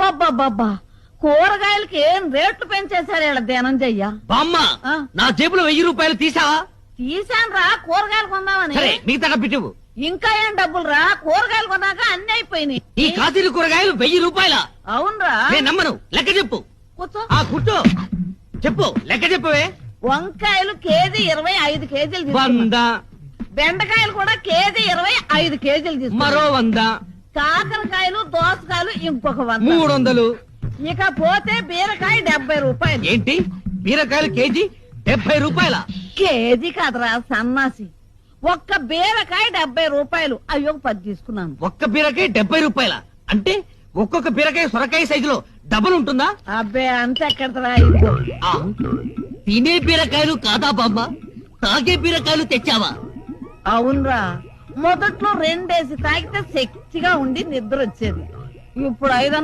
అబ్బబ్బబ్బబ్బా కూరగాయలకి ఏం రేట్లు పెంచేశారు ఇలా ధనంజయ్య. బామ్మ నా జేబులో 1000 రూపాయలు తీసావా? తీసాను రా కూరగాయలు కొందామని. సరే మిగతా డబ్బిటివు. ఇంకా ఏం డబ్బులు రా, కూరగాయలు కొన్నాక అన్ని అయిపోయినాయి. ఈ కాశీలు కూరగాయలు 1000 రూపాయల? అవునరా. నేను నమ్మను, లెక్క చెప్పు. కూర్చో. కూర్చో చెప్పు, లెక్క చెప్పవే. వంకాయలు కేజీ 25 కేజీలు తీసుకున్నా. 100. బెండకాయలు కూడా కేజీ 25 కేజీలు తీసుకున్నా. మరో 100. కాకరకాయలు దోసకాయలు ఇంకొక 100. 300. ఇక పోతే బీరకాయ 70 రూపాయలు. ఏంటి బీరకాయలు కేజీ 70 రూపాయల? కేజీ కాదురా సన్నాసి, ఒక్క బీరకాయ 70 రూపాయలు. అయ్యో 10 తీసుకున్నాను. ఒక్క బీరకాయ 70 రూపాయల అంటే ఒక్కొక్క బీరకాయ సొరకాయ సైజులో డబుల్ ఉంటుందా? అబ్బే అంతే ఎక్కడరా. తినే బీరకాయలు కాదా బామ్మ, తాగే బీరకాయలు తెచ్చావా? అవునరా, మొదట్లో 2 తాగితే శక్తిగా ఉండి నిద్ర వచ్చేది. ఇప్పుడు 5